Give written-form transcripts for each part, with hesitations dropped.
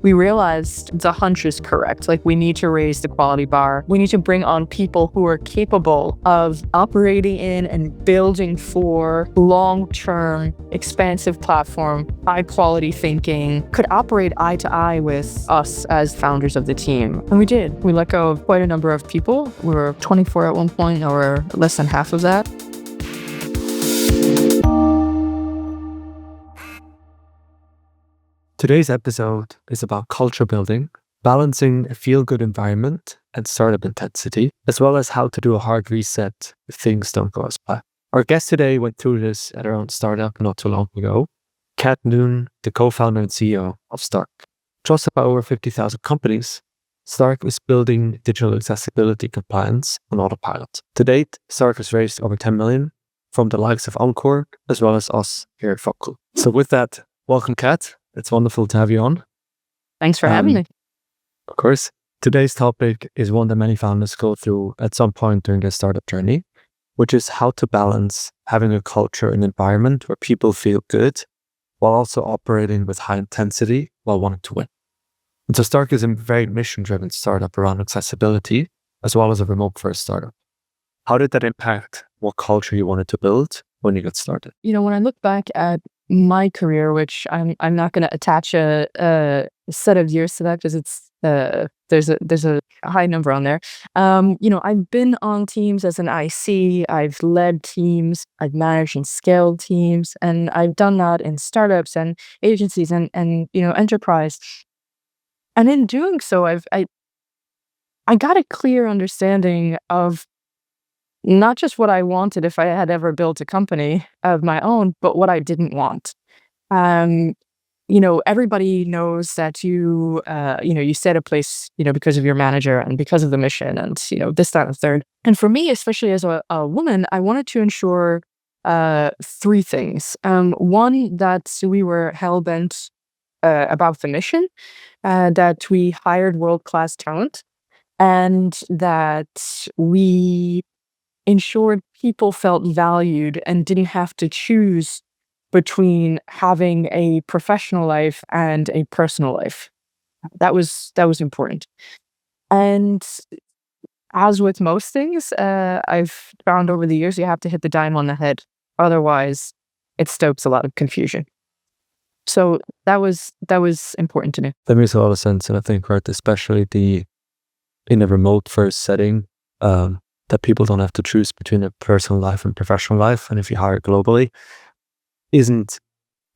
we realized the hunch is correct. Like, we need to raise the quality bar. We need to bring on people who are capable of operating in and building for long-term, expansive platform, high-quality thinking, could operate eye to eye with us as founders of the team. And we did. We let go of quite a number of people. We were 24 at one point, or less than half of that. Today's episode is about culture building, balancing a feel-good environment and startup intensity, as well as how to do a hard reset if things don't go as planned. Our guest today went through this at her own startup not too long ago. Cat Noone, the co-founder and CEO of Stark. Trusted by over 50,000 companies, Stark is building digital accessibility compliance on autopilot. To date, Stark has raised over 10 million from the likes of Uncork, as well as us here at Focal. So with that, welcome, Cat. It's wonderful to have you on. Thanks for having me. Of course. Today's topic is one that many founders go through at some point during their startup journey, which is how to balance having a culture and environment where people feel good while also operating with high intensity while wanting to win. And so Stark is a very mission-driven startup around accessibility, as well as a remote-first startup. How did that impact what culture you wanted to build when you got started? When I look back at my career, which I'm not going to attach a set of years to that because it's there's a high number on there. I've been on teams as an IC. I've led teams. I've managed and scaled teams, and I've done that in startups and agencies and enterprise. And in doing so, I got a clear understanding of not just what I wanted if I had ever built a company of my own, but what I didn't want. Everybody knows that you stay at a place, because of your manager and because of the mission and, this, that, and the third. And for me, especially as a woman, I wanted to ensure three things. One, that we were hell-bent about the mission, that we hired world-class talent, and that we ensured people felt valued and didn't have to choose between having a professional life and a personal life. That was important. And as with most things, I've found over the years, you have to hit the dime on the head. Otherwise, it stokes a lot of confusion. So that was important to me. That makes a lot of sense. And I think, right, especially in a remote first setting, that people don't have to choose between a personal life and professional life. And if you hire globally, isn't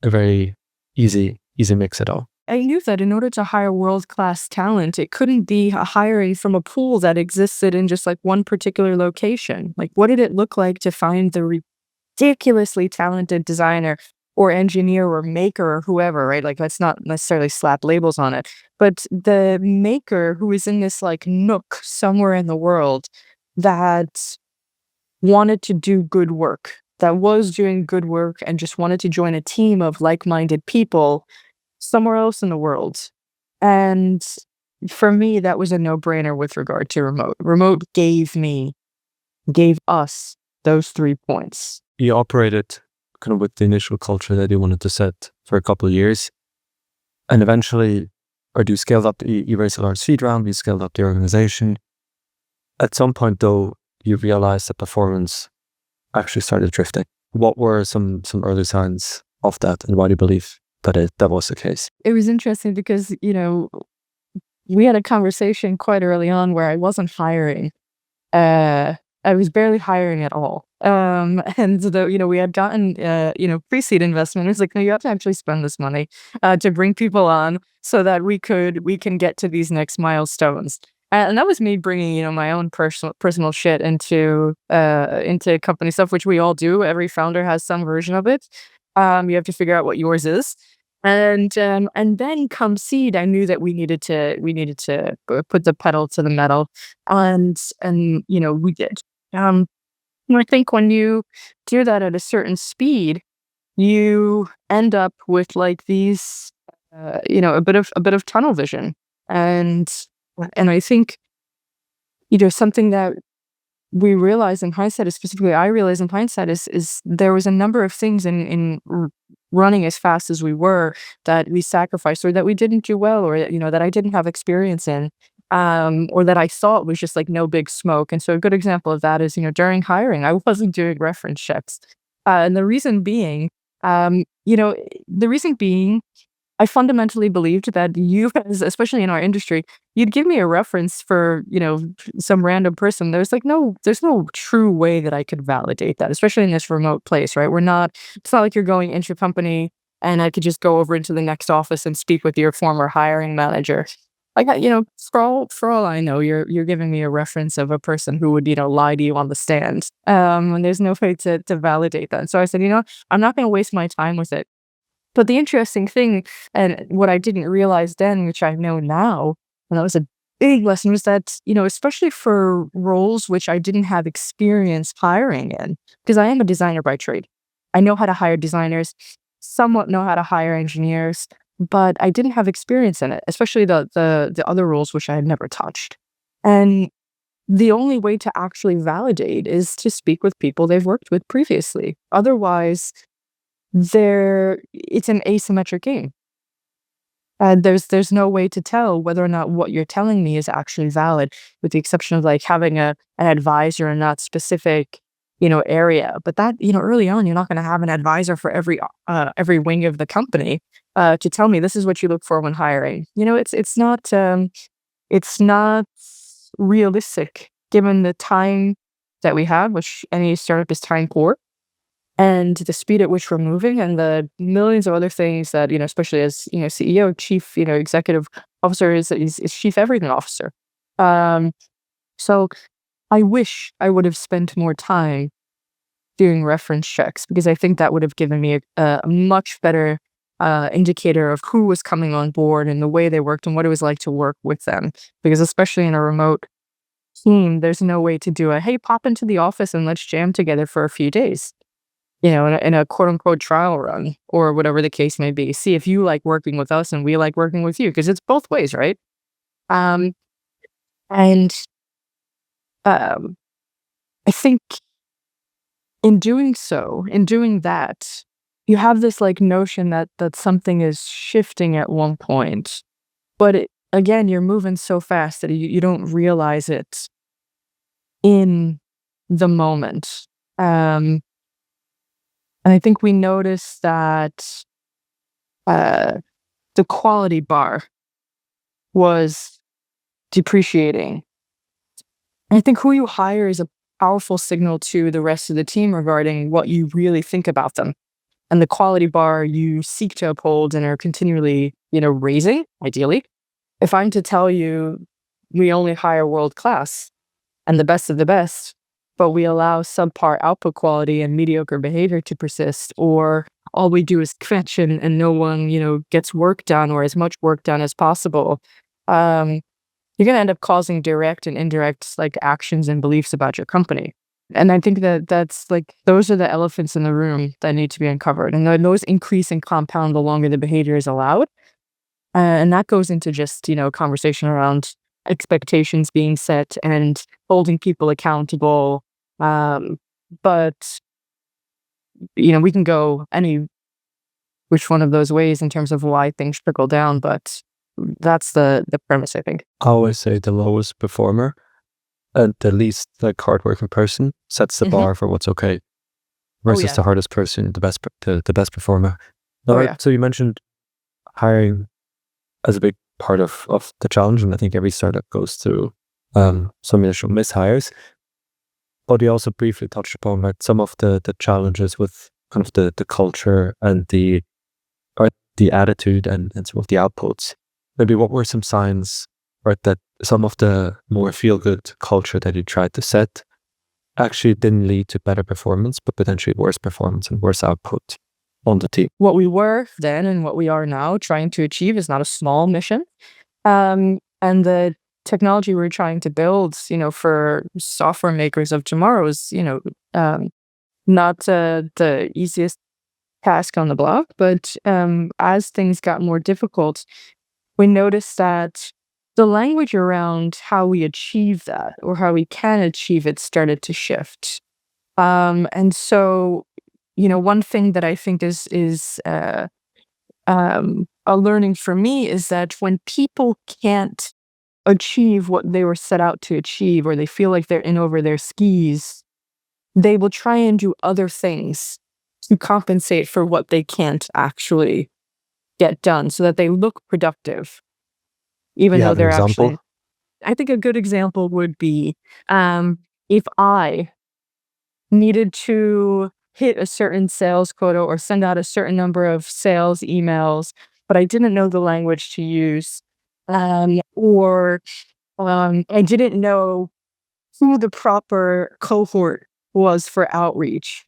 a very easy mix at all. I knew that in order to hire world-class talent, it couldn't be a hiring from a pool that existed in just like one particular location. Like, what did it look like to find the ridiculously talented designer or engineer or maker or whoever, right? Like, let's not necessarily slap labels on it, but the maker who is in this like nook somewhere in the world that wanted to do good work, that was doing good work and just wanted to join a team of like-minded people somewhere else in the world. And for me, that was a no-brainer with regard to remote. Remote gave us those 3 points. You operated kind of with the initial culture that you wanted to set for a couple of years. And eventually, or you scaled up, you raised a large seed round, you scaled up the organization. At some point, though, you realized that performance actually started drifting. What were some early signs of that, and why do you believe that was the case? It was interesting because, we had a conversation quite early on where I wasn't hiring. I was barely hiring at all. And we had gotten, pre-seed investment. It was like, no, you have to actually spend this money to bring people on so that we can get to these next milestones. And that was me bringing, my own personal shit into company stuff, which we all do. Every founder has some version of it. You have to figure out what yours is. And then come seed, I knew that we needed to put the pedal to the metal, and we did. I think when you do that at a certain speed, you end up with like these, a bit of tunnel vision, and I think, something that we realize in hindsight, specifically I realize in hindsight, is there was a number of things in running as fast as we were, that we sacrificed or that we didn't do well, or that I didn't have experience in, or that I thought was just like no big smoke. And so a good example of that is, during hiring, I wasn't doing reference checks. And the reason being, I fundamentally believed that you guys, especially in our industry, you'd give me a reference for, some random person. There's no true way that I could validate that, especially in this remote place, right? It's not like you're going into a company and I could just go over into the next office and speak with your former hiring manager. Like, for all I know, you're giving me a reference of a person who would, lie to you on the stand. And there's no way to validate that. So I said, I'm not going to waste my time with it. But the interesting thing, and what I didn't realize then, which I know now, and that was a big lesson, was that, especially for roles which I didn't have experience hiring in, because I am a designer by trade. I know how to hire designers, somewhat know how to hire engineers, but I didn't have experience in it, especially the other roles which I had never touched. And the only way to actually validate is to speak with people they've worked with previously. Otherwise, it's an asymmetric game. There's no way to tell whether or not what you're telling me is actually valid, with the exception of like having an advisor in that specific, area. But that, early on, you're not going to have an advisor for every wing of the company to tell me this is what you look for when hiring. It's not realistic given the time that we have, which any startup is time poor, and the speed at which we're moving, and the millions of other things that, especially as, CEO, chief, executive officer is chief everything officer. Um, so I wish I would have spent more time doing reference checks, because I think that would have given me a much better indicator of who was coming on board and the way they worked and what it was like to work with them. Because especially in a remote team, there's no way to do hey, pop into the office and let's jam together for a few days, in a quote unquote trial run, or whatever the case may be. See if you like working with us and we like working with you, because it's both ways, right? Um, and um, I think in doing that, you have this like notion that something is shifting at one point, but again, you're moving so fast that you don't realize it in the moment. Um, and I think we noticed that uh, the quality bar was depreciating. And I think who you hire is a powerful signal to the rest of the team regarding what you really think about them, and the quality bar you seek to uphold and are continually, raising, ideally. If I'm to tell you we only hire world class and the best of the best, but we allow subpar output quality and mediocre behavior to persist, or all we do is kvetch and no one, gets work done, or as much work done as possible, um, you're going to end up causing direct and indirect like actions and beliefs about your company. And I think that's like, those are the elephants in the room that need to be uncovered. And those increase and compound the longer the behavior is allowed. And that goes into just, conversation around expectations being set and holding people accountable. But, we can go any which one of those ways in terms of why things trickle down. But that's the premise, I think. I always say the lowest performer and the least like hardworking person sets the Mhm. bar for what's okay, Oh, versus yeah. the hardest person, the best performer. Oh, All right, yeah. so you mentioned hiring as a big part of the challenge, and I think every startup goes through some initial mishires. But you also briefly touched upon like some of the challenges with kind of the culture and the attitude and some of the outputs. Maybe what were some signs, right, that some of the more feel-good culture that you tried to set actually didn't lead to better performance, but potentially worse performance and worse output on the team? What we were then and what we are now trying to achieve is not a small mission. And the technology we're trying to build, for software makers of tomorrow is, not the easiest task on the block. But as things got more difficult, we noticed that the language around how we achieve that, or how we can achieve it, started to shift. And so one thing that I think is a learning for me is that when people can't achieve what they were set out to achieve, or they feel like they're in over their skis, they will try and do other things to compensate for what they can't actually get done so that they look productive, Do even you though have an they're actually. example? I think a good example would be if I needed to hit a certain sales quota or send out a certain number of sales emails, but I didn't know the language to use, or I didn't know who the proper cohort was for outreach.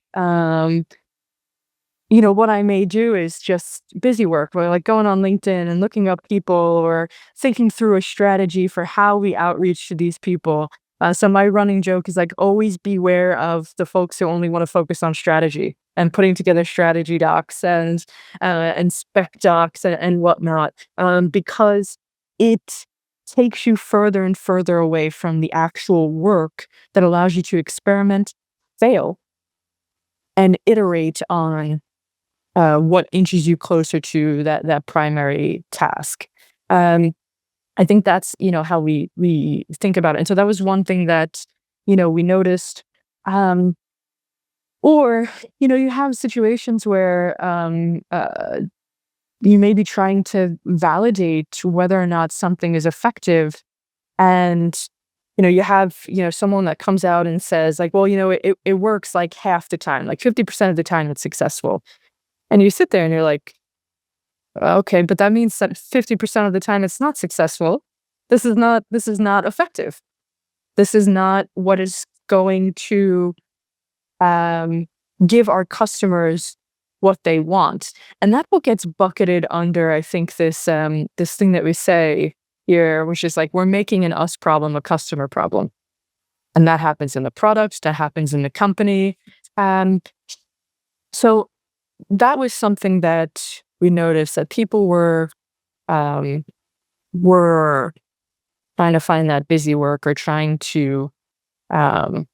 What I may do is just busy work, where like going on LinkedIn and looking up people or thinking through a strategy for how we outreach to these people. So my running joke is like always beware of the folks who only want to focus on strategy and putting together strategy docs and spec docs and whatnot, because it takes you further and further away from the actual work that allows you to experiment, fail, and iterate on what inches you closer to that primary task. Um, I think that's how we think about it, and so that was one thing that we noticed. Um, or you have situations where you may be trying to validate whether or not something is effective, and you have someone that comes out and says like, well, it works like half the time, like 50% of the time it's successful, and you sit there and you're like, okay, but that means that 50% of the time it's not successful. This is not effective. This is not what is going to um, give our customers what they want. And that's what gets bucketed under, I think, this thing that we say here, which is like we're making an us problem a customer problem. And that happens in the product, that happens in the company. Um, so that was something that we noticed, that people um, were trying to find that busy work, or trying to um,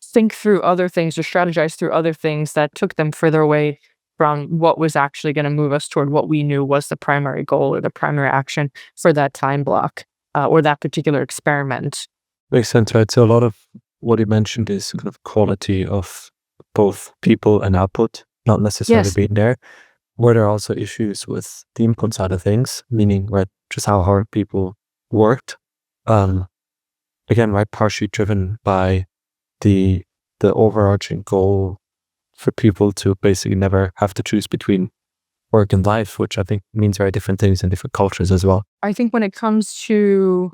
think through other things or strategize through other things that took them further away from what was actually going to move us toward what we knew was the primary goal or the primary action for that time block, or that particular experiment. Makes sense, right? So a lot of what you mentioned is kind of quality of both people and output, not necessarily Yes. being there. Were there also issues with the input side of things, meaning, right, just how hard people worked? Again, right, partially driven by the overarching goal for people to basically never have to choose between work and life, which I think means very different things in different cultures as well. I think when it comes to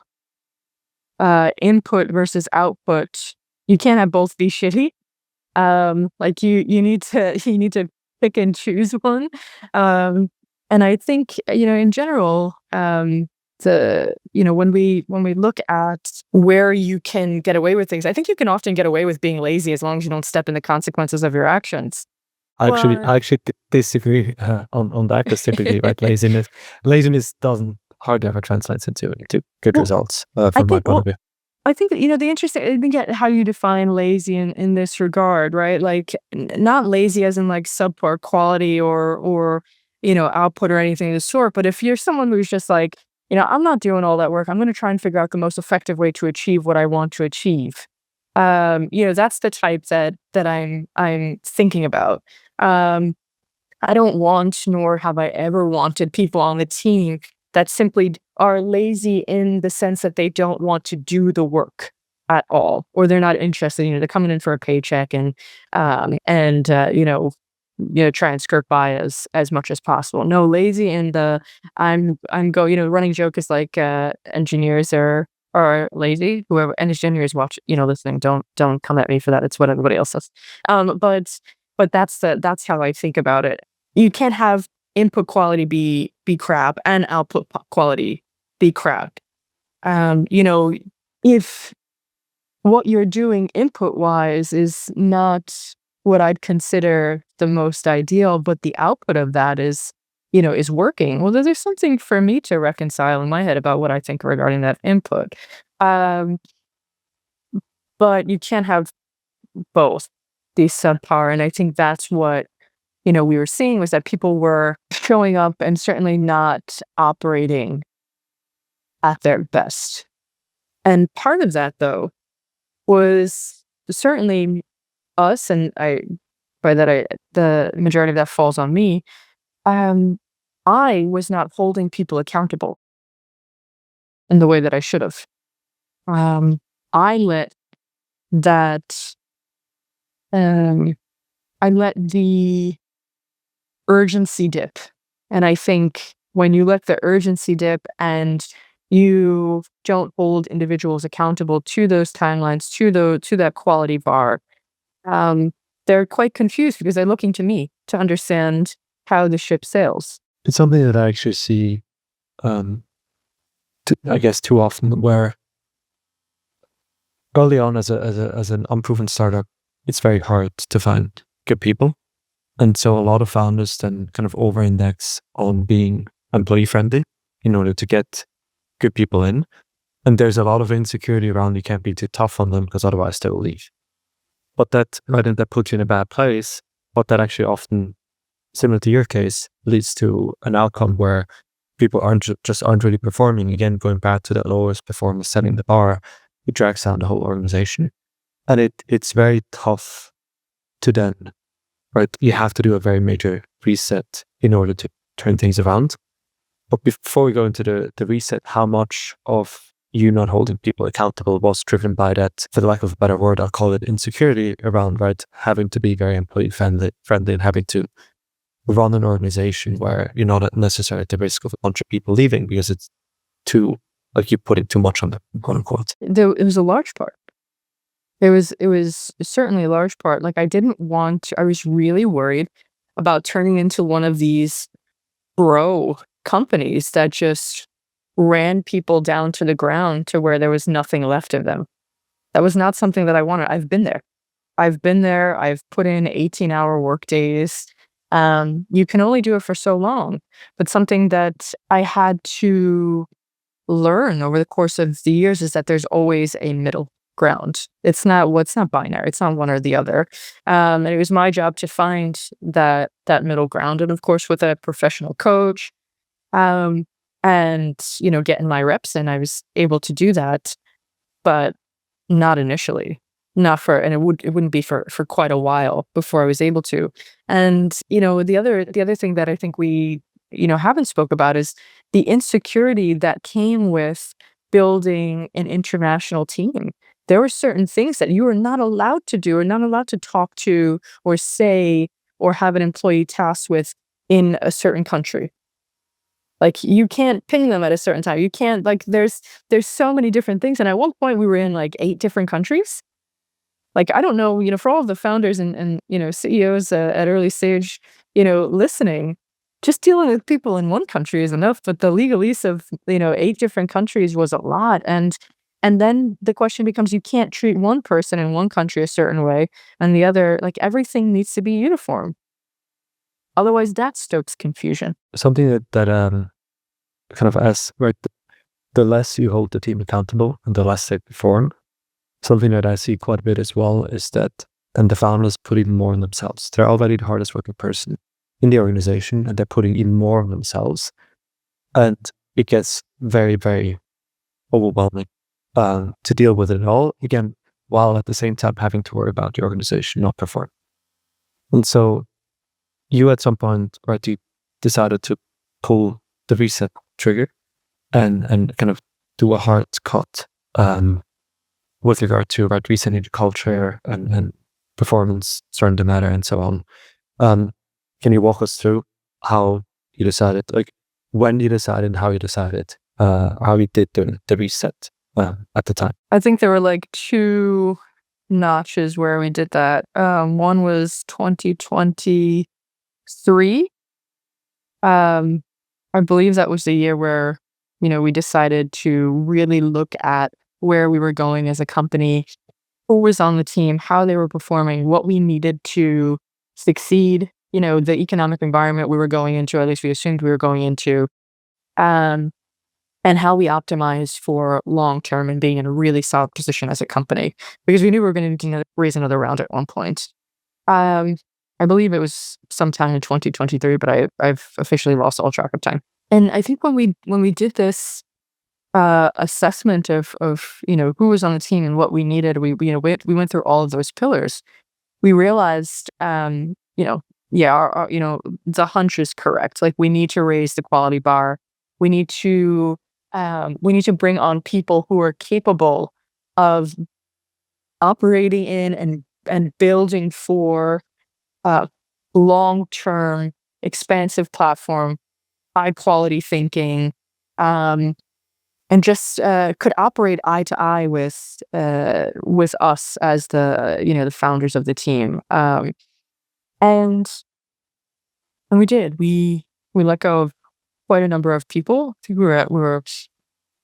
input versus output, you can't have both be shitty. Like you need to you need to pick and choose one. Um, and I think in general, when we look at where you can get away with things, I think you can often get away with being lazy as long as you don't step in the consequences of your actions. But I actually disagree on that, because typically, right, laziness doesn't hardly ever translates into good well, results I from my think point of view. I think that, the interesting, I think at how you define lazy in this regard, right? Like not lazy as in like subpar quality or output or anything of the sort. But if you're someone who's just like, I'm not doing all that work, I'm going to try and figure out the most effective way to achieve what I want to achieve. That's the type that I'm thinking about. Um, I don't want, nor have I ever wanted, people on the team that simply are lazy in the sense that they don't want to do the work at all, or they're not interested. They're coming in for a paycheck and try and skirt by as much as possible. No, lazy in the running joke is like engineers are lazy. Whoever and engineers watch listening, don't come at me for that. It's what everybody else says. But that's how I think about it. You can't have input quality be crap and output quality be crap. If what you're doing input wise is not what I'd consider the most ideal, but the output of that is working. Well, there's something for me to reconcile in my head about what I think regarding that input. Um, but you can't have both. subpar. And I think that's what, we were seeing was that people were showing up and certainly not operating at their best. And part of that, though, was certainly us, and the majority of that falls on me. I was not holding people accountable in the way that I should have. Um, I let that, um, I let the urgency dip. And I think when you let the urgency dip and you don't hold individuals accountable to those timelines, to that quality bar, um, they're quite confused because they're looking to me to understand how the ship sails. It's something that I actually see, I guess, too often, where early on as an unproven startup, it's very hard to find good people. And so a lot of founders then kind of over-index on being employee friendly in order to get good people in. And there's a lot of insecurity around. You can't be too tough on them because otherwise they will leave. But that, I think that puts you in a bad place. But that actually often, similar to your case, leads to an outcome where people aren't really performing. Again, going back to that lowest performer setting the bar, it drags down the whole organization. And it's very tough to then, right? You have to do a very major reset in order to turn things around. But before we go into the reset, how much of you not holding people accountable was driven by that, for the lack of a better word, I'll call it insecurity around, right? Having to be very employee friendly and having to run an organization where you're not necessarily at the risk of a bunch of people leaving because it's too, like, you put in too much on them, quote unquote. It was a large part. It was certainly a large part. Like, I was really worried about turning into one of these bro companies that just ran people down to the ground to where there was nothing left of them. That was not something that I wanted. I've been there. I've put in 18-hour work days. You can only do it for so long, but something that I had to learn over the course of the years is that there's always a middle ground. It's not binary. It's not one or the other. And it was my job to find that middle ground, and of course with a professional coach, and getting my reps in, I was able to do that, but not initially. And it wouldn't be for quite a while before I was able to. And the other thing that I think we haven't spoke about is the insecurity that came with building an international team. There were certain things that you were not allowed to do, or not allowed to talk to or say or have an employee tasked with in a certain country. Like, you can't ping them at a certain time. You can't, like, there's so many different things. And at one point we were in like 8 different countries. Like, I don't know, for all of the founders and CEOs at early stage, listening, just dealing with people in one country is enough. But the legalese of 8 different countries was a lot. And then the question becomes, you can't treat one person in one country a certain way and the other. Like, everything needs to be uniform. Otherwise, that stokes confusion. Something that kind of, as right, the less you hold the team accountable and the less they perform, something that I see quite a bit as well is that then the founders put even more on themselves. They're already the hardest working person in the organization, and they're putting even more on themselves. And it gets very, very overwhelming to deal with it all, again, while at the same time having to worry about the organization not performing. And so you at some point, right, you decided to pull the reset trigger and kind of do a hard cut with regard to, right, resetting the culture and performance starting to matter and so on. Can you walk us through how you decided, like when you decided and how you decided, how you did the reset at the time? I think there were like 2 notches where we did that. One was 2023. I believe that was the year where, we decided to really look at where we were going as a company, who was on the team, how they were performing, what we needed to succeed, the economic environment we were going into, at least we assumed we were going into, and how we optimize for long term and being in a really solid position as a company, because we knew we were going to raise another round at one point. Um, I believe it was sometime in 2023, but I've officially lost all track of time. And I think when we did this assessment of who was on the team and what we needed, we went through all of those pillars. We realized, yeah, the hunch is correct. Like, we need to raise the quality bar. We need to bring on people who are capable of operating in and building for uh, long-term, expansive platform, high quality thinking, um, and just could operate eye to eye with us as the founders of the team. And and we did. We let go of quite a number of people. I think we were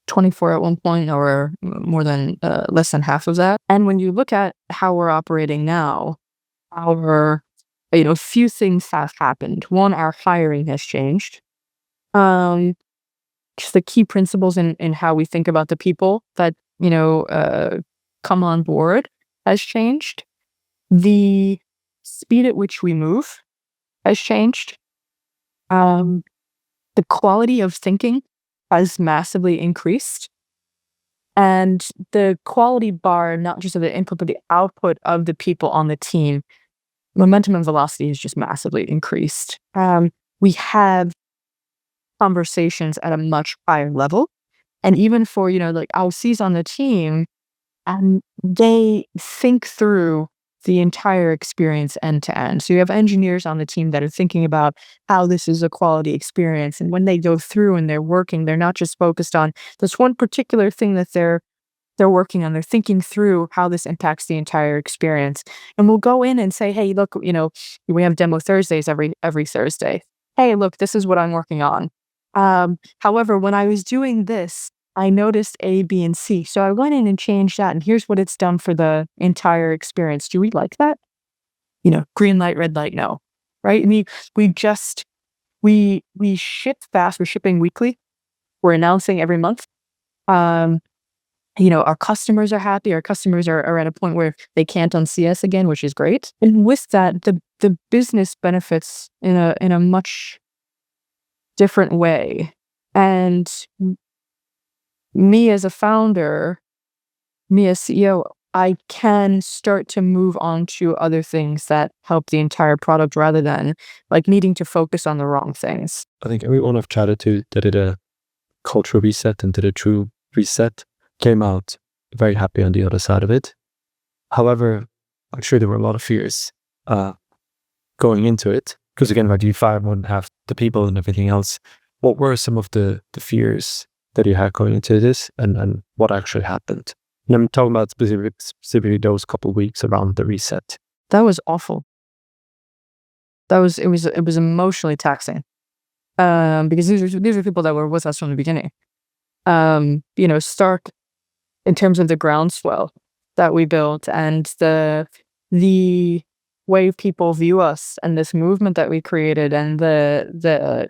24 at one point, or more than less than half of that. And when you look at how we're operating now, our few things have happened. One, our hiring has changed. Um, just the key principles in how we think about the people that come on board has changed. The speed at which we move has changed. Um, the quality of thinking has massively increased, and the quality bar, not just of the input but the output of the people on the team, momentum and velocity has just massively increased. We have conversations at a much higher level. And even for, like LCs on the team, they think through the entire experience end to end. So you have engineers on the team that are thinking about how this is a quality experience. And when they go through and they're working, they're not just focused on this one particular thing that they're working on. They're thinking through how this impacts the entire experience. And we'll go in and say, hey, look, we have demo Thursdays every Thursday. Hey, look, this is what I'm working on. However, when I was doing this, I noticed A, B, and C. So I went in and changed that, and here's what it's done for the entire experience. Do we like that? Green light, red light, no. Right? I mean, we ship fast. We're shipping weekly. We're announcing every month. Um, our customers are happy. Our customers are at a point where they can't unsee us again, which is great. And with that, the business benefits in a much different way. And me as a founder, me as CEO, I can start to move on to other things that help the entire product rather than like needing to focus on the wrong things. I think everyone I've chatted to that did a cultural reset and did a true reset came out very happy on the other side of it. However, I'm sure there were a lot of fears going into it, because again, like, you fired one half the people and everything else. What were some of the fears that you had going into this, and what actually happened? And I'm talking about specifically those couple of weeks around the reset. That was awful. It was emotionally taxing. Because these are people that were with us from the beginning. Stark in terms of the groundswell that we built and the way people view us and this movement that we created and the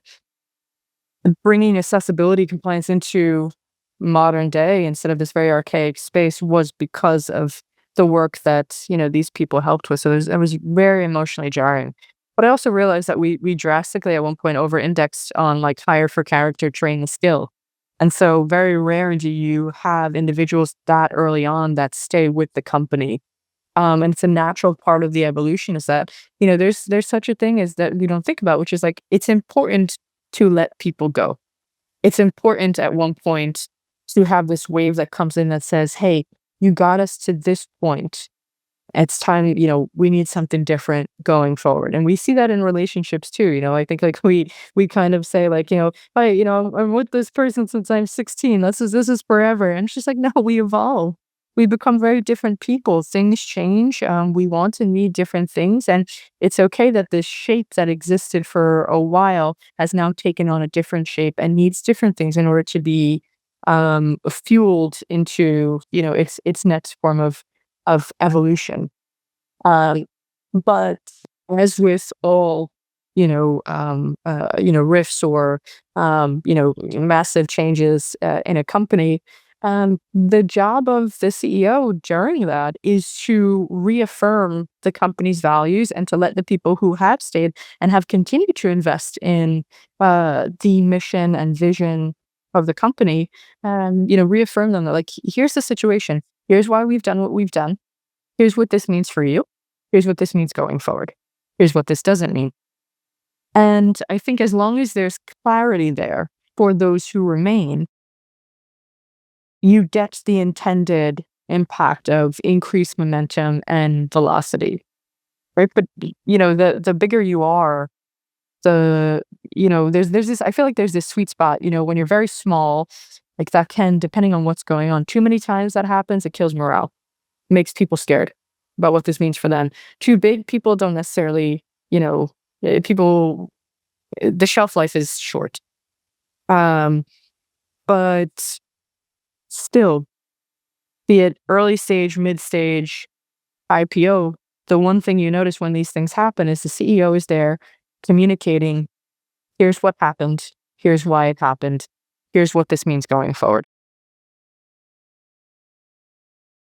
bringing accessibility compliance into modern day instead of this very archaic space was because of the work that these people helped with. So it was very emotionally jarring. But I also realized that we drastically at one point over-indexed on like hire for character, train the skill. And so very rare do you have individuals that early on that stay with the company. And it's a natural part of the evolution is that, there's such a thing as that we don't think about, which is like, it's important to let people go. It's important at one point to have this wave that comes in that says, hey, you got us to this point. It's time, we need something different going forward. And we see that in relationships too. I think like we kind of say like, hey, I'm with this person since I'm 16. This is forever. And it's just like, no, we evolve. We become very different people. Things change. We want and need different things. And it's okay that this shape that existed for a while has now taken on a different shape and needs different things in order to be fueled into, its next form of evolution. But as with all, rifts or, massive changes in a company, The job of the CEO during that is to reaffirm the company's values and to let the people who have stayed and have continued to invest in the mission and vision of the company, reaffirm them that, like, here's the situation. Here's why we've done what we've done. Here's what this means for you. Here's what this means going forward. Here's what this doesn't mean. And I think as long as there's clarity there for those who remain, you get the intended impact of increased momentum and velocity, right? But the bigger you are, there's this. I feel like there's this sweet spot. When you're very small, like that can, depending on what's going on, too many times that happens, it kills morale, makes people scared about what this means for them. Too big, people don't necessarily, people, the shelf life is short. But still, be it early stage, mid stage, IPO, the one thing you notice when these things happen is the CEO is there communicating, here's what happened, here's why it happened, here's what this means going forward.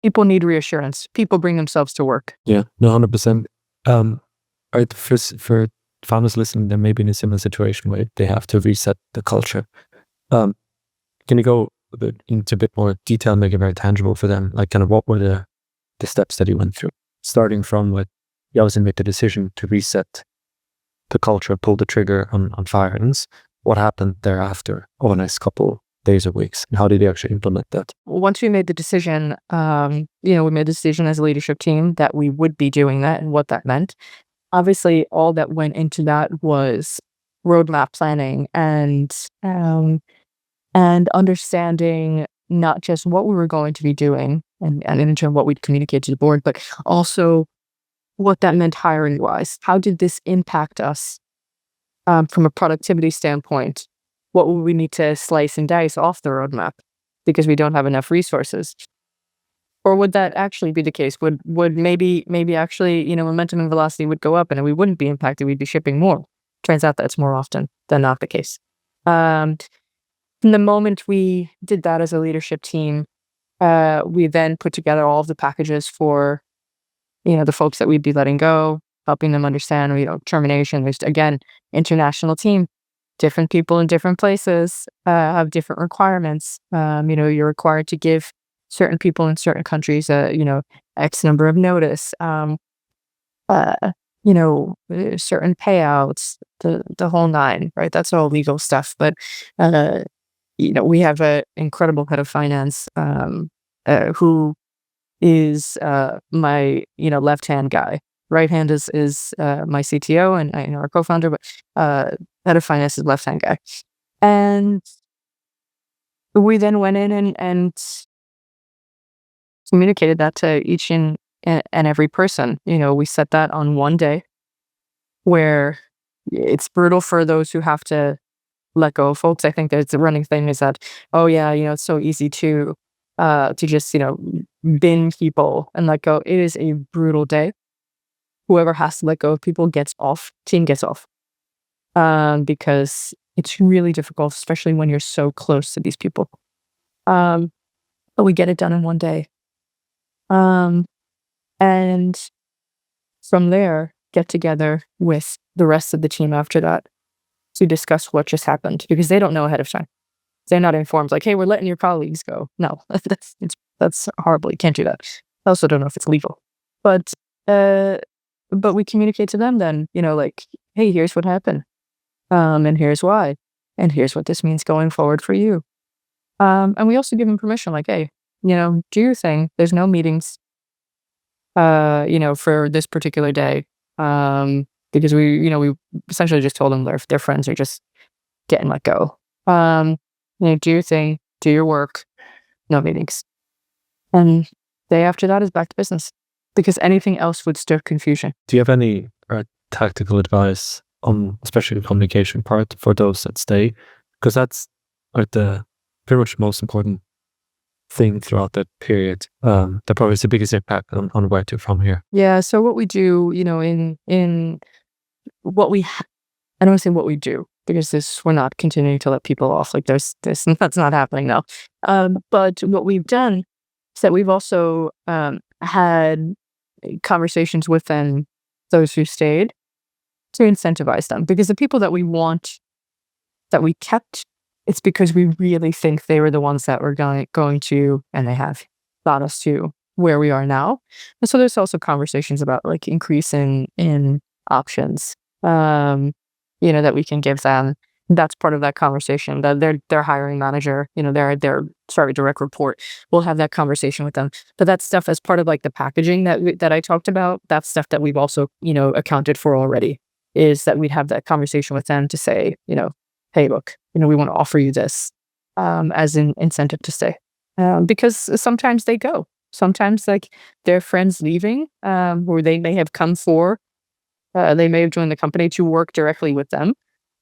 People need reassurance. People bring themselves to work. Yeah, no, 100%. Right, for founders listening, they may be in a similar situation where they have to reset the culture. Can you go into a bit more detail, make it very tangible for them? Like, kind of what were the steps that you went through, starting from what you obviously made the decision to reset the culture, pull the trigger on firings. What happened thereafter over the next couple days or weeks, and how did you actually implement that? Once we made the decision, we made the decision as a leadership team that we would be doing that and what that meant. Obviously, all that went into that was roadmap planning and understanding not just what we were going to be doing and in terms of what we'd communicate to the board, but also what that meant hiring wise. How did this impact us from a productivity standpoint? What would we need to slice and dice off the roadmap because we don't have enough resources? Or would that actually be the case? Would maybe actually, momentum and velocity would go up and we wouldn't be impacted, we'd be shipping more. Turns out that's more often than not the case. From the moment we did that as a leadership team, we then put together all of the packages for, the folks that we'd be letting go, helping them understand, termination. There's, again, international team, different people in different places have different requirements. You're required to give certain people in certain countries, X number of notice, certain payouts, the whole nine, right? That's all legal stuff. But, we have an incredible head of finance who is my, left-hand guy. Right hand is my CTO and our co-founder, but head of finance is left-hand guy. And we then went in and communicated that to each and every person. We set that on one day where it's brutal for those who have to let go of folks. I think there's the running thing is that, oh yeah, it's so easy to just, bin people and let go. It is a brutal day. Whoever has to let go of people team gets off. Because it's really difficult, especially when you're so close to these people. But we get it done in one day. And from there, get together with the rest of the team after that to discuss what just happened, because they don't know ahead of time. They're not informed, like, hey, we're letting your colleagues go. No, that's horrible. You can't do that. I also don't know if it's legal. But we communicate to them then, like, hey, here's what happened. And here's why. And here's what this means going forward for you. And we also give them permission, like, hey, do your thing. There's no meetings, for this particular day. Because we essentially just told them their friends are just getting let go. Do your thing, do your work, no meetings. And day after that is back to business, because anything else would stir confusion. Do you have any tactical advice on, especially the communication part, for those that stay? Because that's the pretty much most important thing throughout that period. That probably is the biggest impact on where to from here. Yeah. So what we do, in what we, I don't want to say what we do. because we're not continuing to let people off. Like there's this, that's not happening now. But what we've done is that we've also had conversations with them, those who stayed, to incentivize them, because the people that we want, that we kept, it's because we really think they were the ones that were going to, and they have got us to where we are now. And so there's also conversations about like increase in options, that we can give them. That's part of that conversation. That their hiring manager, their direct report, will have that conversation with them. But that stuff as part of like the packaging that I talked about, that's stuff that we've also accounted for already. Is that we'd have that conversation with them to say, hey, look, we want to offer you this as an incentive to stay, because sometimes they go. Sometimes like their friends leaving, or they may have come for, they may have joined the company to work directly with them,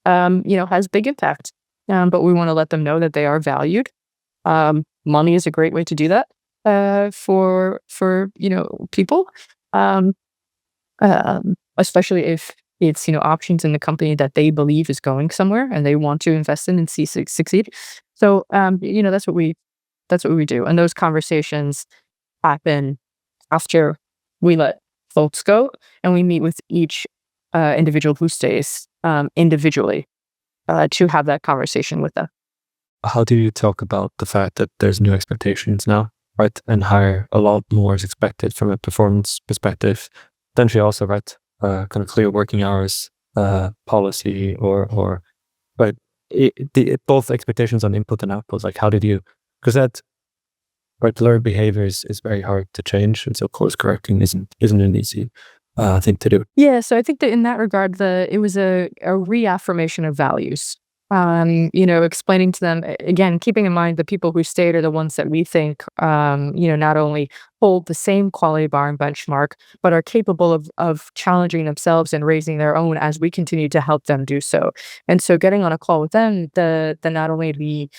has big impact. But we want to let them know that they are valued. Money is a great way to do that for people, especially if it's options in the company that they believe is going somewhere and they want to invest in and see succeed. So that's what we do, and those conversations happen after we let folks go, and we meet with each individual who stays individually to have that conversation with them. How do you talk about the fact that there's new expectations now, right? And hire a lot more is expected from a performance perspective. Potentially also, right, kind of clear working hours policy, or right, both expectations on input and output. Like, how did you, because that, right, learned behavior is very hard to change, and so course correcting isn't an easy thing to do. Yeah, so I think that in that regard, it was a reaffirmation of values. Explaining to them, again, keeping in mind the people who stayed are the ones that we think, not only hold the same quality bar and benchmark, but are capable of challenging themselves and raising their own as we continue to help them do so. And so getting on a call with them, the not only the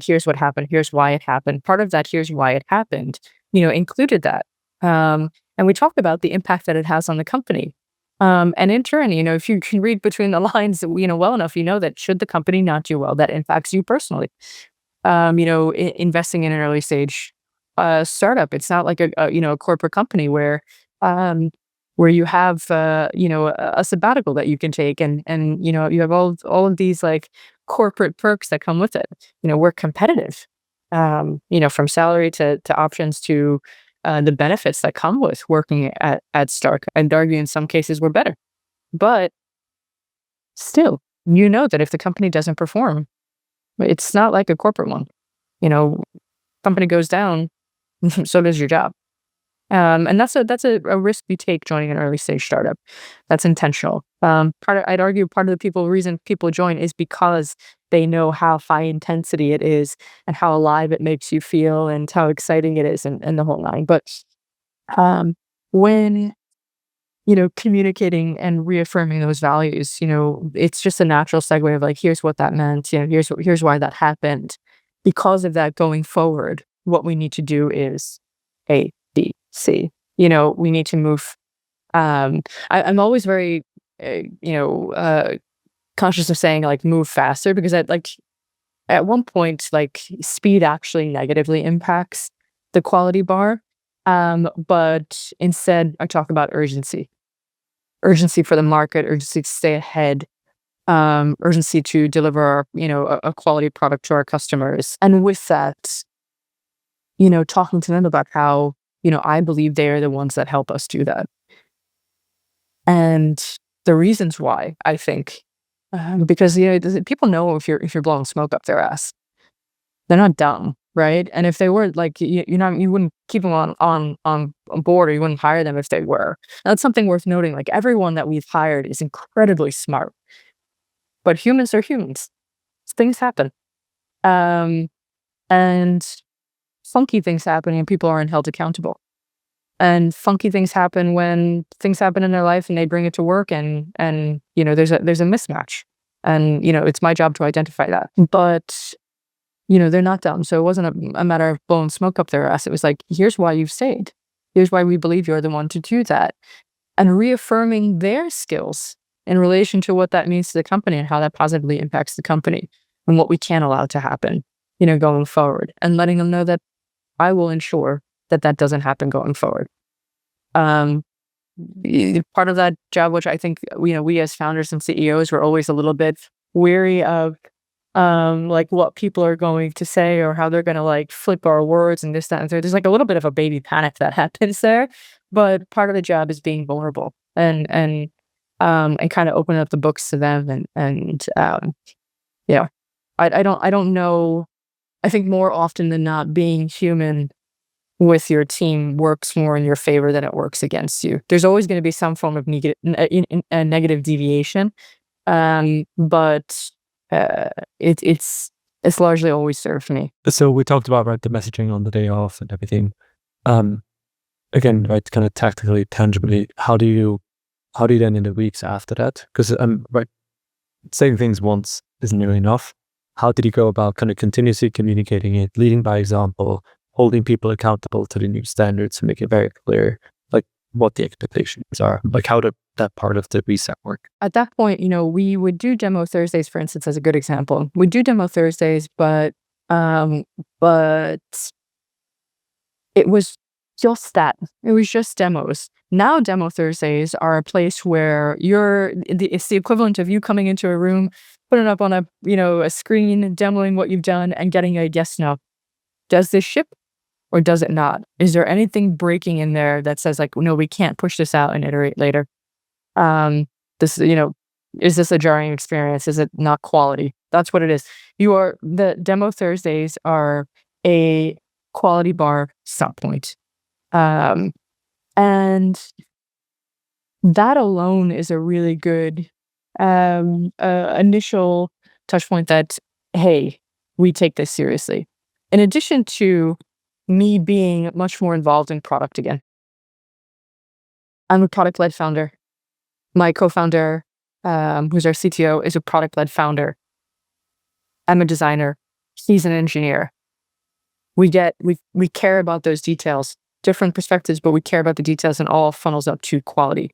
here's what happened, here's why it happened. Part of that here's why it happened, included that. And we talked about the impact that it has on the company. And in turn, if you can read between the lines, well enough, that should the company not do well, that impacts you personally. Investing in an early stage startup, it's not like a corporate company where you have a sabbatical that you can take, and you have all of these like corporate perks that come with it. We're competitive, from salary to options to the benefits that come with working at Stark. I'd argue in some cases we're better. But still, that if the company doesn't perform, it's not like a corporate one. Company goes down, so does your job. And that's a risk you take joining an early stage startup. That's intentional. I'd argue part of the reason people join is because they know how high intensity it is and how alive it makes you feel and how exciting it is, and the whole nine. But when communicating and reaffirming those values, it's just a natural segue of like, here's what that meant. Here's why that happened. Because of that, going forward, what we need to do is A, B, C. We need to move. I'm always very, conscious of saying like move faster, because at one point, like speed actually negatively impacts the quality bar. But instead, I talk about urgency for the market, urgency to stay ahead, urgency to deliver, a quality product to our customers. And with that, talking to them about how, I believe they are the ones that help us do that. And the reasons why, I think, because, people know if you're blowing smoke up their ass. They're not dumb, right? And if they were, like, you wouldn't keep them on board, or you wouldn't hire them if they were. That's something worth noting. Like, everyone that we've hired is incredibly smart, but humans are humans. Things happen. And funky things happen, and people aren't held accountable. And funky things happen when things happen in their life and they bring it to work, and there's a mismatch. And, it's my job to identify that. But, they're not dumb. So it wasn't a matter of blowing smoke up their ass. It was like, here's why you've stayed. Here's why we believe you're the one to do that. And reaffirming their skills in relation to what that means to the company and how that positively impacts the company and what we can allow to happen, going forward, and letting them know that I will ensure that that doesn't happen going forward. Part of that job, which I think, we as founders and CEOs were always a little bit weary of, like what people are going to say or how they're going to like flip our words and this, that, and third. There's like a little bit of a baby panic that happens there, but part of the job is being vulnerable and kind of opening up the books to them yeah. I don't know. I think more often than not, being human with your team works more in your favor than it works against you. There's always going to be some form of negative deviation, but it's largely always served me. So we talked about, right, the messaging on the day off and everything. Again, right, kind of tactically, tangibly, how do you then in the weeks after that? Because right, saying things once isn't really enough. How did you go about kind of continuously communicating it, leading by example, holding people accountable to the new standards, and make it very clear, like what the expectations are, like how did that part of the reset work? At that point, we would do demo Thursdays, for instance, as a good example. We do demo Thursdays, but it was just that. It was just demos. Now demo Thursdays are a place where it's the equivalent of you coming into a room, putting it up on a screen, demoing what you've done and getting a yes, no. Does this ship or does it not? Is there anything breaking in there that says like, no, we can't push this out and iterate later? This, is this a jarring experience? Is it not quality? That's what it is. The demo Thursdays are a quality bar stop point. And that alone is a really good initial touch point that, hey, we take this seriously. In addition to me being much more involved in product again. I'm a product-led founder. My co-founder, who's our CTO, is a product-led founder. I'm a designer. He's an engineer. We care about those details, different perspectives, but we care about the details, and all funnels up to quality.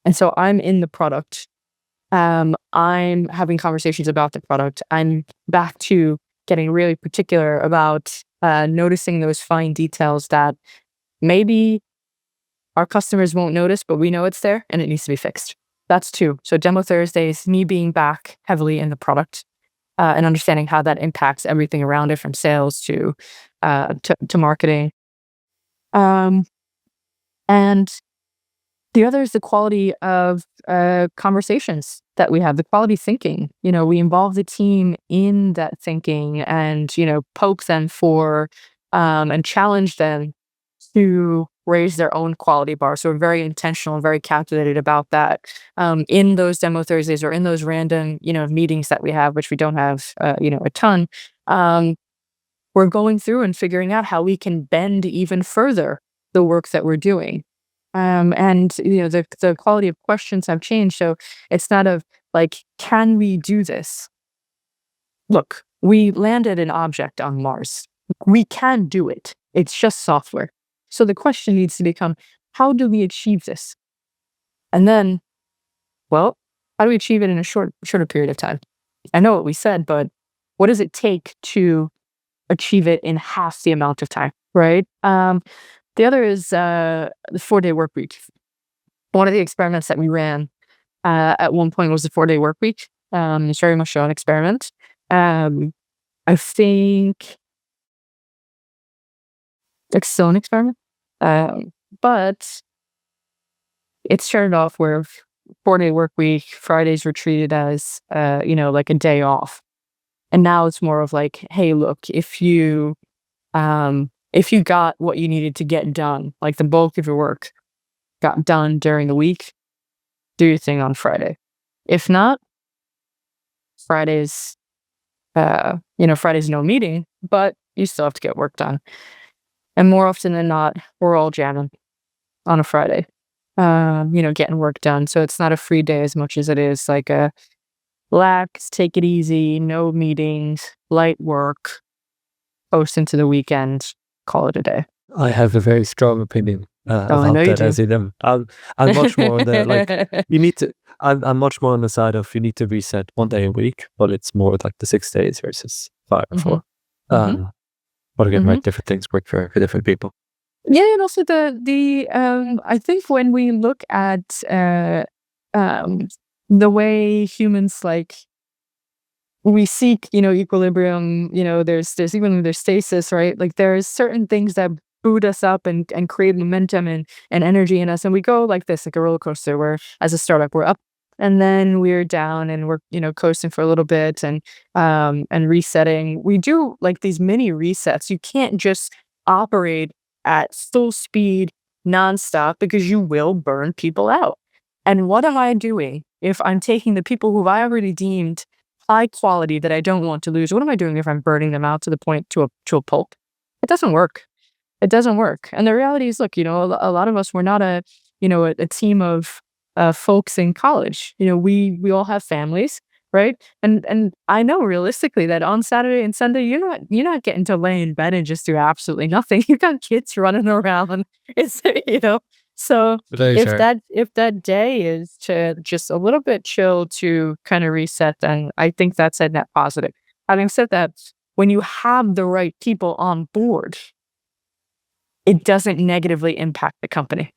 And so I'm in the product. I'm having conversations about the product. I'm back to getting really particular about noticing those fine details that maybe our customers won't notice, but we know it's there and it needs to be fixed. That's two. So demo Thursdays, me being back heavily in the product and understanding how that impacts everything around it, from sales to marketing. And the other is the quality of conversations that we have, the quality thinking. We involve the team in that thinking and, poke them for and challenge them to raise their own quality bar. So we're very intentional and very calculated about that in those demo Thursdays or in those random, meetings that we have, which we don't have, a ton. We're going through and figuring out how we can bend even further the work that we're doing. And the quality of questions have changed. So it's not of like, can we do this? Look, we landed an object on Mars. We can do it. It's just software. So the question needs to become, how do we achieve this? And then, well, how do we achieve it in a shorter period of time? I know what we said, but what does it take to achieve it in half the amount of time, right? The other is the 4-day work week. One of the experiments that we ran at one point was the 4-day work week. It's very much an experiment. I think it's still an experiment, but it started off where 4-day work week, Fridays were treated as like a day off, and now it's more of like, hey, look, if you got what you needed to get done, like the bulk of your work got done during the week, do your thing on Friday. If not, Friday's no meeting, but you still have to get work done. And more often than not, we're all jamming on a Friday, getting work done. So it's not a free day as much as it is like a relax, take it easy, no meetings, light work, post into the weekend, call it a day. I have a very strong opinion Oh, I know about you that do. as in I'm much more on the like you need to. I'm much more on the side of you need to reset 1 day a week, but it's more like the 6 days versus 5 or 4. Hmm. But again, Hmm. right, different things work for different people. Yeah, and also the I think when we look at um the way humans like we seek, equilibrium, there's even there's stasis, right? Like there's certain things that boot us up and create momentum and energy in us. And we go like this, like a roller coaster where as a startup we're up and then we're down and we're, coasting for a little bit and resetting. We do like these mini resets. You can't just operate at full speed nonstop because you will burn people out. And what am I doing if I'm taking the people who I already deemed high quality that I don't want to lose? What am I doing if I'm burning them out to the point to a pulp? It doesn't work. It doesn't work. And the reality is, look, a lot of us, we're not a team of folks in college. We all have families, right? And I know realistically that on Saturday and Sunday, you're not getting to lay in bed and just do absolutely nothing. You got kids running around. It's so Very sure. if that day is to just a little bit chill to kind of reset, then I think that's a net positive. Having said that, when you have the right people on board, it doesn't negatively impact the company.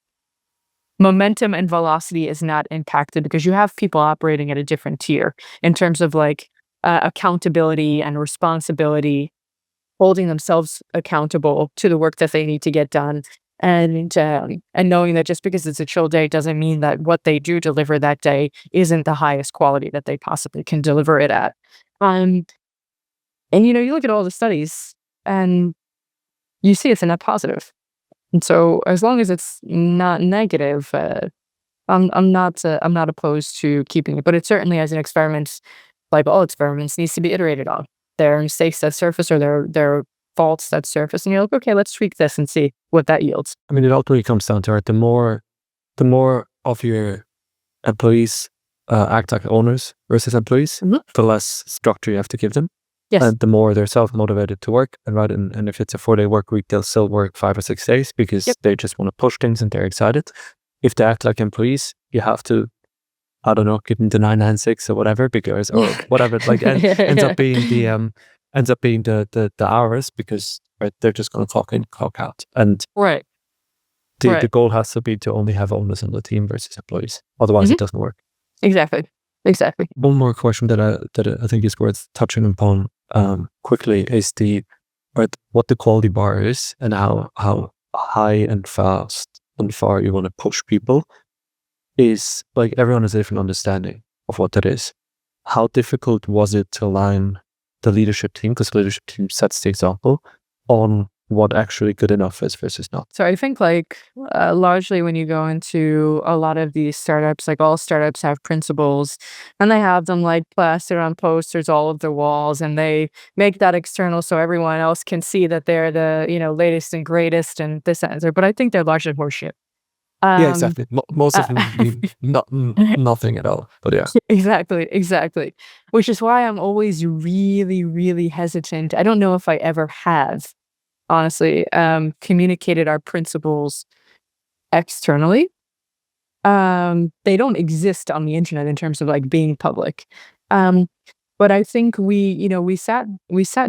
Momentum and velocity is not impacted because you have people operating at a different tier in terms of like accountability and responsibility, holding themselves accountable to the work that they need to get done. And knowing that just because it's a chill day doesn't mean that what they do deliver that day isn't the highest quality that they possibly can deliver it at. Um, and you look at all the studies and you see it's a net positive. And so as long as it's not negative, I'm not opposed to keeping it. But it certainly, as an experiment, like all experiments, needs to be iterated on. There are mistakes that surface, or there are faults that surface, and you're like, okay, let's tweak this and see what that yields. I mean, it ultimately comes down to it. The more of your employees act like owners versus employees, Mhm. the less structure you have to give them. Yes. And the more they're self-motivated to work. And if it's a 4-day work week, they'll still work 5 or 6 days because Yep. they just want to push things and they're excited. If they act like employees, you have to, I don't know, give them the 996 or whatever, because or whatever, like ends up being the hours, because right, they're just gonna clock in, clock out. And Right. the Right. goal has to be to only have owners on the team versus employees. Otherwise Hmm. it doesn't work. Exactly. Exactly. One more question that I think is worth touching upon quickly is what the quality bar is and how high and fast and far you want to push people. Is like everyone has a different understanding of what that is. How difficult was it to align the leadership team, because the leadership team sets the example, on what actually good enough is versus not? So I think like largely when you go into a lot of these startups, like all startups have principles and they have them like plastered on posters all of the walls, and they make that external so everyone else can see that they're the, latest and greatest and this and that. But I think they're largely horseshit. Yeah, Um, exactly. Most of uh, them mean nothing at all. But yeah, exactly, exactly. Which is why I'm always really, really hesitant. I don't know if I ever have, honestly, communicated our principles externally. They don't exist on the internet in terms of like being public. Um, but I think we sat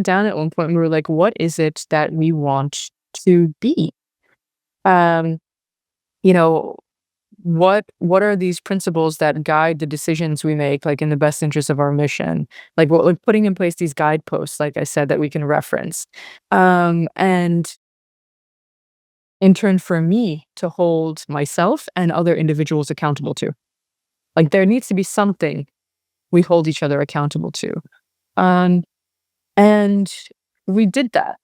down at one point and we were like, what is it that we want to be? Um, you know, what are these principles that guide the decisions we make, like in the best interest of our mission? Like putting in place these guideposts, like I said, that we can reference. And in turn for me to hold myself and other individuals accountable to. Like there needs to be something we hold each other accountable to. Um, and we did that.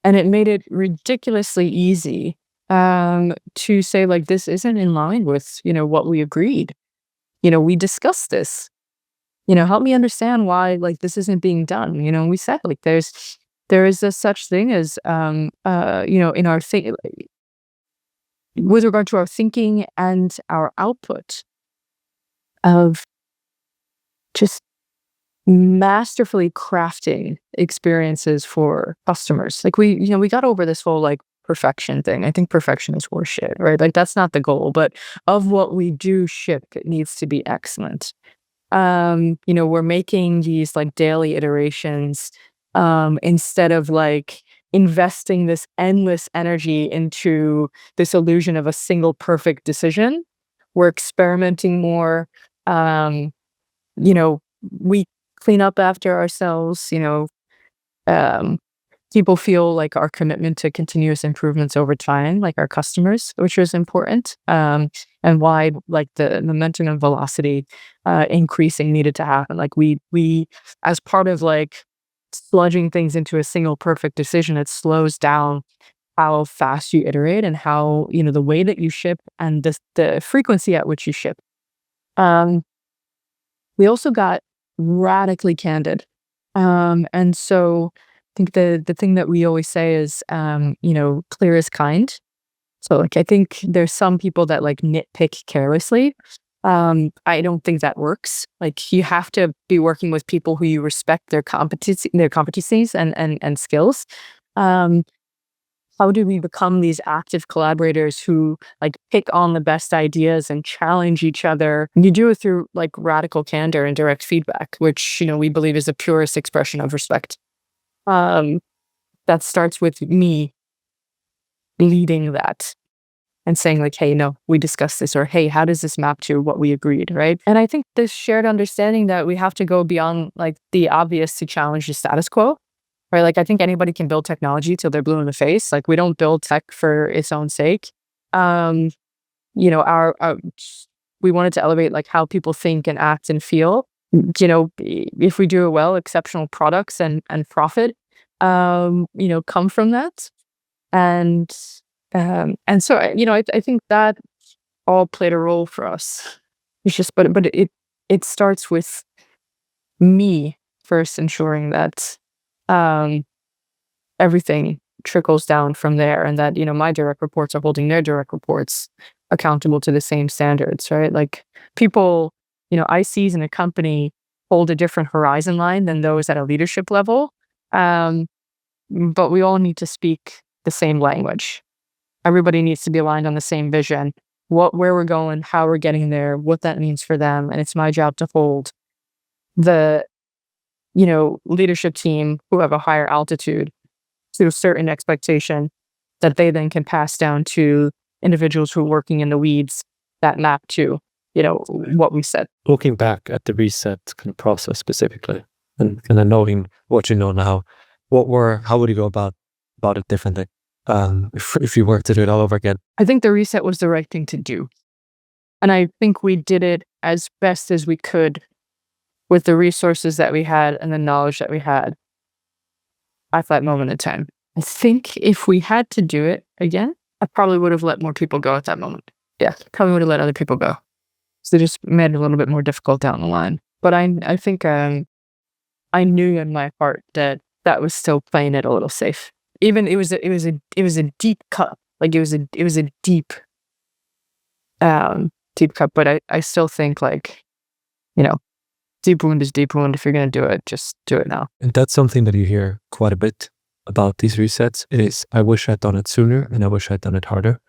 And it made it ridiculously easy to say, like, this isn't in line with, what we agreed. We discussed this. Help me understand why, like, this isn't being done. We said, like, there is a such thing as, in our thing, with regard to our thinking and our output of just masterfully crafting experiences for customers. Like we got over this whole like perfection thing. I think perfection is horseshit, right? Like that's not the goal, but of what we do ship, it needs to be excellent. We're making these like daily iterations, instead of like investing this endless energy into this illusion of a single perfect decision. We're experimenting more. Um, you know, we clean up after ourselves, um, people feel like our commitment to continuous improvements over time, like our customers, which is important, and why like the momentum and velocity increasing needed to happen. Like we as part of like sludging things into a single perfect decision, it slows down how fast you iterate and how the way that you ship and the frequency at which you ship. Um, we also got radically candid. And so I think the thing that we always say is, clear is kind. So like I think there's some people that like nitpick carelessly. I don't think that works. Like you have to be working with people who you respect their competencies and skills. Um, how do we become these active collaborators who like pick on the best ideas and challenge each other? You do it through like radical candor and direct feedback, which we believe is the purest expression of respect. Um, that starts with me leading that and saying like, hey, no, we discussed this, or hey, how does this map to what we agreed, right? And I think this shared understanding that we have to go beyond like the obvious to challenge the status quo. Right, like I think anybody can build technology till they're blue in the face. Like we don't build tech for its own sake. Um, our we wanted to elevate like how people think and act and feel. If we do it well, exceptional products and profit, come from that. And so I think that all played a role for us. It's just, but it starts with me first ensuring that everything trickles down from there, and that my direct reports are holding their direct reports accountable to the same standards, right? Like people, ICs in a company hold a different horizon line than those at a leadership level, but we all need to speak the same language. Everybody needs to be aligned on the same vision, where we're going, how we're getting there, what that means for them. And it's my job to hold the leadership team who have a higher altitude to a certain expectation that they then can pass down to individuals who are working in the weeds that map to, what we said. Looking back at the reset kind of process specifically, and then knowing what you know now, how would you go about it differently? If you were to do it all over again? I think the reset was the right thing to do. And I think we did it as best as we could with the resources that we had and the knowledge that we had at that moment in time. I think if we had to do it again, I probably would have let more people go at that moment. Yeah, probably would have let other people go. So they just made it a little bit more difficult down the line. But I think I knew in my heart that was still playing it a little safe. Even it was a deep cut. Like it was a deep cut. But I still think like, deep wound is deep wound. If you're gonna do it, just do it now. And that's something that you hear quite a bit about these resets. It is, I wish I'd done it sooner, and I wish I'd done it harder.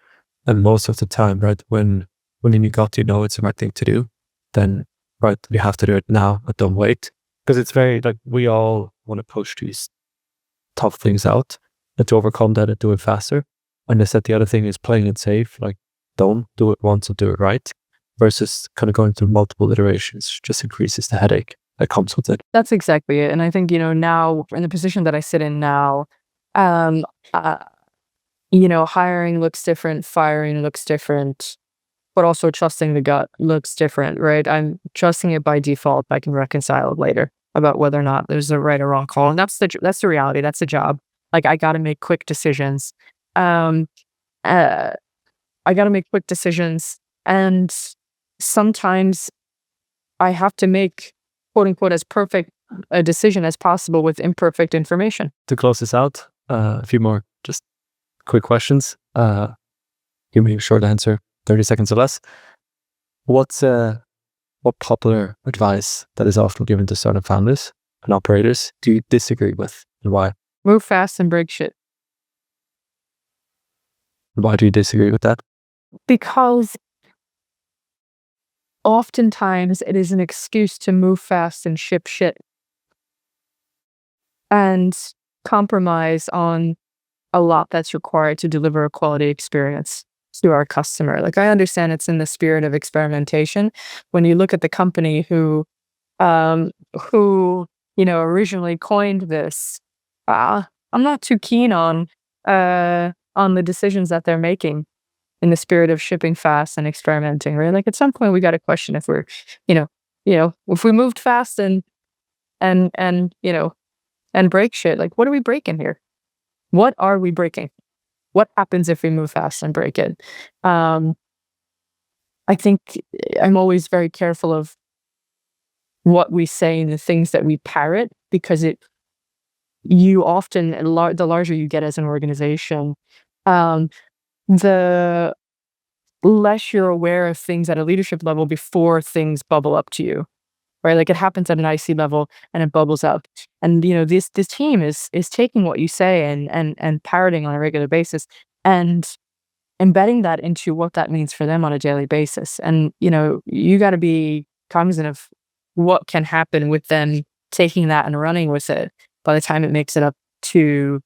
And most of the time, right, when you got to know it's the right thing to do, then right, you have to do it now, but don't wait. Because it's very like we all want to push these tough things out, and to overcome that and do it faster. And I said the other thing is playing it safe, like don't do it once and do it right, versus kind of going through multiple iterations just increases the headache that comes with it. That's exactly it. And I think, now in the position that I sit in now, hiring looks different, firing looks different, but also trusting the gut looks different, right? I'm trusting it by default. I can reconcile it later about whether or not there's a right or wrong call. And that's the reality. That's the job. Like I got to make quick decisions. I got to make quick decisions. And sometimes I have to make, quote unquote, as perfect a decision as possible with imperfect information. To close this out, a few more just quick questions. Give me a short answer, 30 seconds or less. What popular advice that is often given to startup founders and operators do you disagree with, and why? Move fast and break shit. Why do you disagree with that? Because oftentimes it is an excuse to move fast and ship shit and compromise on a lot that's required to deliver a quality experience to our customer. Like, I understand it's in the spirit of experimentation. When you look at the company um, who, originally coined this, I'm not too keen on the decisions that they're making in the spirit of shipping fast and experimenting, right? Like, at some point we got to question if we're, you know, if we moved fast and and break shit, like, what are we breaking here? What are we breaking? What happens if we move fast and break it? Um, I think I'm always very careful of what we say and the things that we parrot, because you often, the larger you get as an organization, um, the less you're aware of things at a leadership level before things bubble up to you, right? Like, it happens at an IC level and it bubbles up. And this team is taking what you say and parroting on a regular basis and embedding that into what that means for them on a daily basis. And you got to be cognizant of what can happen with them taking that and running with it by the time it makes it up to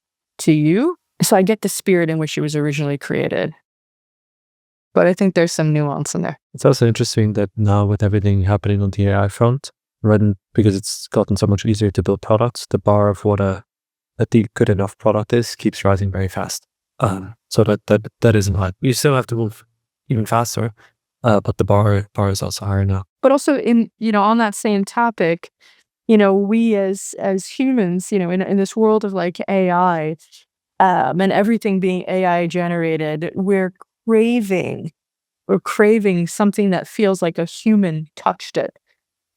you. So I get the spirit in which it was originally created, but I think there's some nuance in there. It's also interesting that now with everything happening on the AI front, because it's gotten so much easier to build products, the bar of what a good enough product is keeps rising very fast. So that isn't high. You still have to move even faster, but the bar is also higher now. But also, on that same topic, we as humans, in this world of like AI, and everything being AI generated, we're craving something that feels like a human touched it.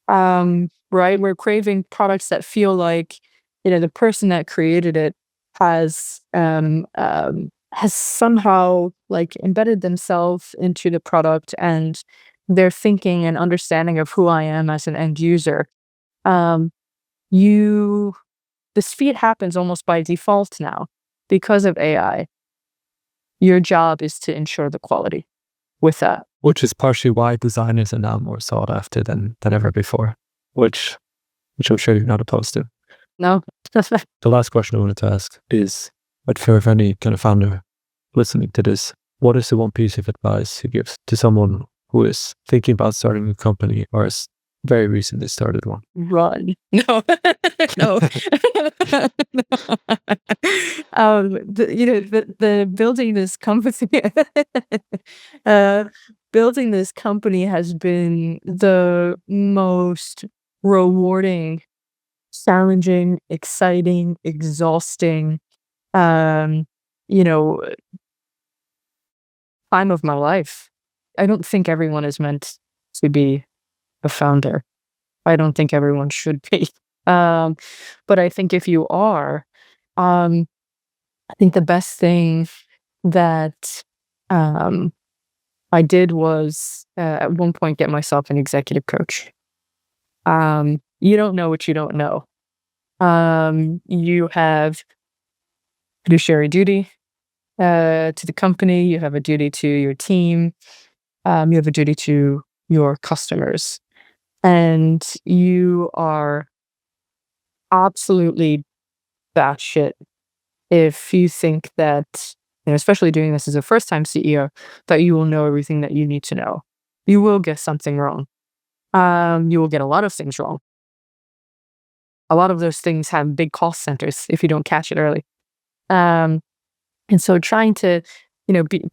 Right? We're craving products that feel like, the person that created it has somehow like embedded themselves into the product, and their thinking and understanding of who I am as an end user. Um, you This feed happens almost by default now because of AI. Your job is to ensure the quality with that. Which is partially why designers are now more sought after than ever before, which I'm sure you're not opposed to. No. The last question I wanted to ask is, for any kind of founder listening to this, what is the one piece of advice you give to someone who is thinking about starting a company or has very recently started one? Run. No. No. The building this company, uh, building this company has been the most rewarding, challenging, exciting, exhausting, um, you know, time of my life. I don't think everyone is meant to be a founder. I don't think everyone should be. Um, but I think if you are, um, I think the best thing that um, I did was at one point get myself an executive coach. You don't know what you don't know. You have fiduciary duty to the company. You have a duty to your team. You have a duty to your customers, and you are absolutely batshit if you think that, especially doing this as a first-time CEO, that you will know everything that you need to know. You will get something wrong. You will get a lot of things wrong. A lot of those things have big cost centers if you don't catch it early. Um, and so trying to,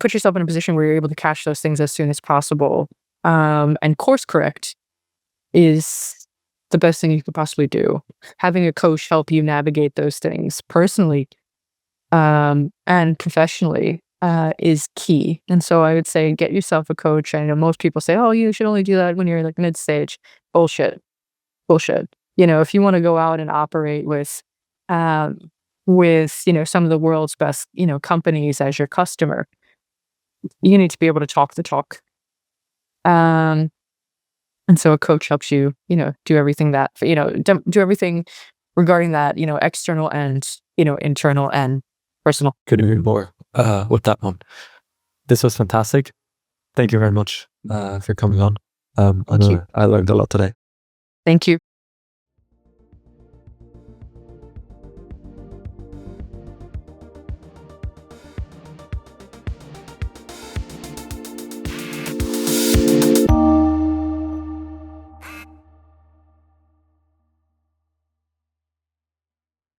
put yourself in a position where you're able to catch those things as soon as possible, and course correct is the best thing you could possibly do. Having a coach help you navigate those things personally, and professionally, is key. And so I would say get yourself a coach. I know most people say, "Oh, you should only do that when you're like mid stage." Bullshit, bullshit. If you want to go out and operate um, with some of the world's best companies as your customer, you need to be able to talk the talk. Um, and so a coach helps you, do everything that do everything regarding that, external and internal and personal. Couldn't agree more with that one. This was fantastic. Thank you very much for coming on. Thank you. I learned a lot today. Thank you.